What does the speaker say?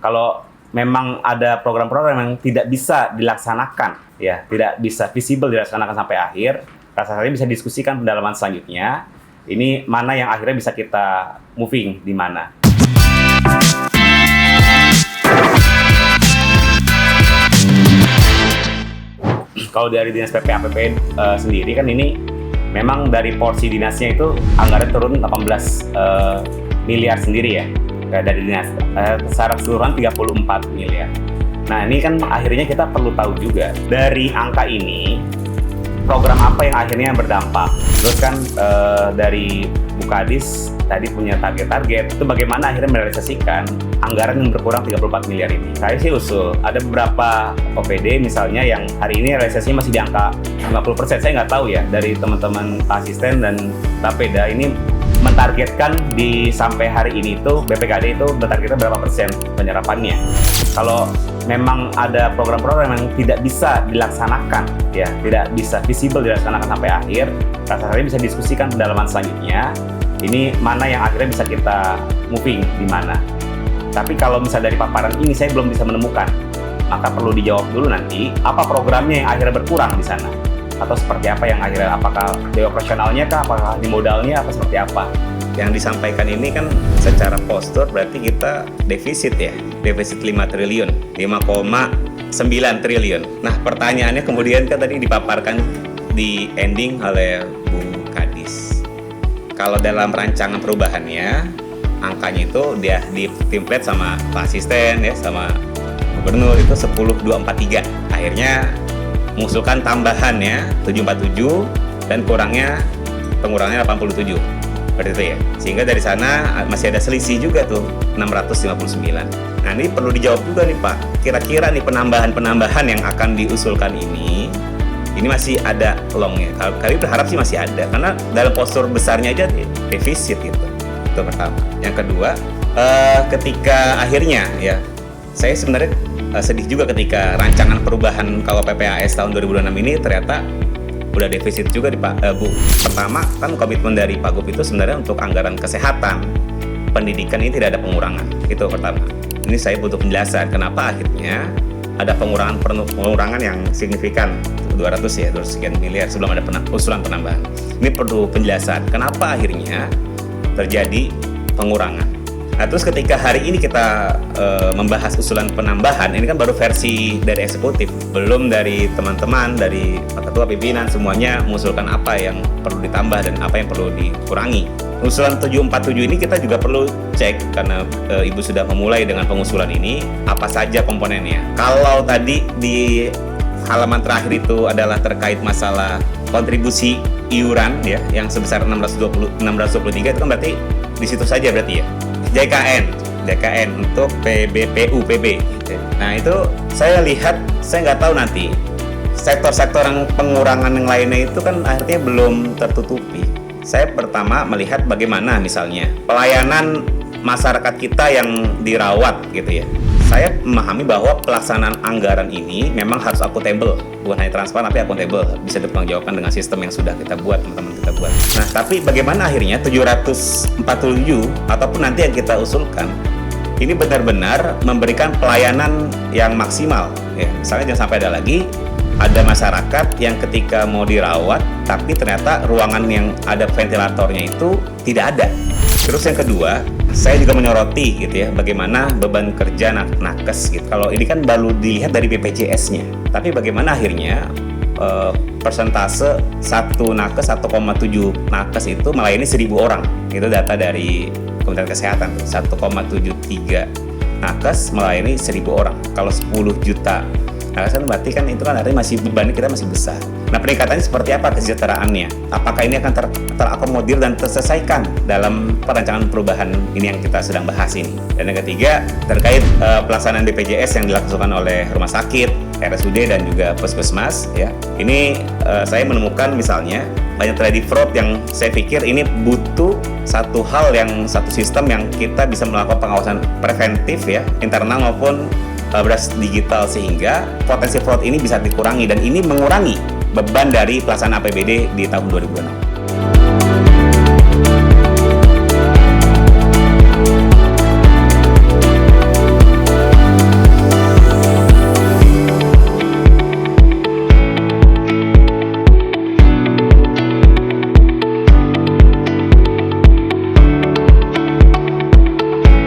Kalau memang ada program-program yang tidak bisa dilaksanakan, ya, tidak bisa visible dilaksanakan sampai akhir, rasanya bisa diskusikan pendalaman selanjutnya. Ini mana yang akhirnya bisa kita moving di mana. Kalau dari Dinas PPAPPN sendiri kan ini memang dari porsi dinasnya itu anggaran turun 18 miliar sendiri ya. Dari dinas secara keseluruhan 34 miliar. Nah, ini kan akhirnya kita perlu tahu juga dari angka ini program apa yang akhirnya berdampak. Terus kan dari Bukadis tadi punya target-target, itu bagaimana akhirnya merealisasikan anggaran yang berkurang 34 miliar ini. Saya sih usul, ada beberapa OPD misalnya yang hari ini realisasinya masih di angka 50%. Saya nggak tahu ya, dari teman-teman asisten dan Bapeda ini mentargetkan di sampai hari ini itu BPKD itu mentargetkan berapa persen penyerapannya. Kalau memang ada program-program yang tidak bisa dilaksanakan, ya, tidak bisa visible dilaksanakan sampai akhir, rasanya bisa diskusikan pendalaman selanjutnya. Ini mana yang akhirnya bisa kita moving di mana. Tapi kalau misalnya dari paparan ini saya belum bisa menemukan, maka perlu dijawab dulu nanti apa programnya yang akhirnya berkurang di sana. Atau seperti apa yang akhirnya, apakah di operasionalnya kah, apakah di modalnya, apa seperti apa. Yang disampaikan ini kan secara postur berarti kita defisit ya, defisit 5 triliun, 5,9 triliun. Nah, pertanyaannya kemudian kan tadi dipaparkan di ending oleh Bu Kadis. Kalau dalam rancangan perubahannya, angkanya itu dia di template sama Pak Asisten ya, sama Gubernur itu 10.243. Akhirnya mengusulkan tambahannya 747 dan pengurangannya 87. Seperti itu ya. Sehingga dari sana masih ada selisih juga tuh 659. Nah, ini perlu dijawab juga nih Pak. Kira-kira nih penambahan yang akan diusulkan ini masih ada longnya. Kami berharap sih masih ada karena dalam postur besarnya aja defisit gitu. Itu pertama. Yang kedua, ketika akhirnya ya saya sebenarnya sedih juga ketika rancangan perubahan kalau PPAS tahun 2006 ini ternyata udah defisit juga Bu. Pertama kan komitmen dari Pak Gub itu sebenarnya untuk anggaran kesehatan, pendidikan ini tidak ada pengurangan. Itu pertama. Ini saya butuh penjelasan kenapa akhirnya ada pengurangan yang signifikan 200 sekian miliar sebelum ada usulan penambahan. Ini perlu penjelasan kenapa akhirnya terjadi pengurangan. Nah, terus ketika hari ini kita membahas usulan penambahan, ini kan baru versi dari eksekutif, belum dari teman-teman, dari Pak Ketua Pimpinan, semuanya mengusulkan apa yang perlu ditambah dan apa yang perlu dikurangi. Usulan 747 ini kita juga perlu cek, karena Ibu sudah memulai dengan pengusulan ini, apa saja komponennya. Kalau tadi di halaman terakhir itu adalah terkait masalah kontribusi iuran ya, yang sebesar 623, itu kan berarti di situ saja berarti ya. JKN untuk PB. Nah, itu saya lihat, saya nggak tahu nanti sektor-sektor yang pengurangan yang lainnya itu kan akhirnya belum tertutupi. Saya pertama melihat bagaimana misalnya pelayanan masyarakat kita yang dirawat gitu ya. Saya memahami bahwa pelaksanaan anggaran ini memang harus akuntabel, bukan hanya transparan tapi akuntabel, bisa dipertanggungjawabkan dengan sistem yang sudah kita buat, teman-teman kita buat. Nah, tapi bagaimana akhirnya 747 ataupun nanti yang kita usulkan ini benar-benar memberikan pelayanan yang maksimal ya. Misalnya jangan sampai ada masyarakat yang ketika mau dirawat tapi ternyata ruangan yang ada ventilatornya itu tidak ada. Terus yang kedua, saya juga menyoroti gitu ya, bagaimana beban kerja nakes gitu. Kalau ini kan baru dilihat dari BPJS-nya, tapi bagaimana akhirnya persentase 1 nakes, 1,7 nakes itu melayani 1.000 orang. Itu data dari Kementerian Kesehatan, 1,73 nakes melayani 1.000 orang. Kalau 10 juta nakes kan berarti kan itu kan artinya beban kita masih besar. Nah, peningkatannya seperti apa kesejahteraannya? Apakah ini akan terakomodir dan terselesaikan dalam perancangan perubahan ini yang kita sedang bahas ini? Dan yang ketiga, terkait pelaksanaan BPJS yang dilakukan oleh rumah sakit, RSUD dan juga puskesmas ya. Ini saya menemukan misalnya banyak terjadi fraud yang saya pikir ini butuh satu sistem yang kita bisa melakukan pengawasan preventif ya, internal maupun berbasis digital, sehingga potensi fraud ini bisa dikurangi dan ini mengurangi beban dari pelaksanaan APBD di tahun 2006.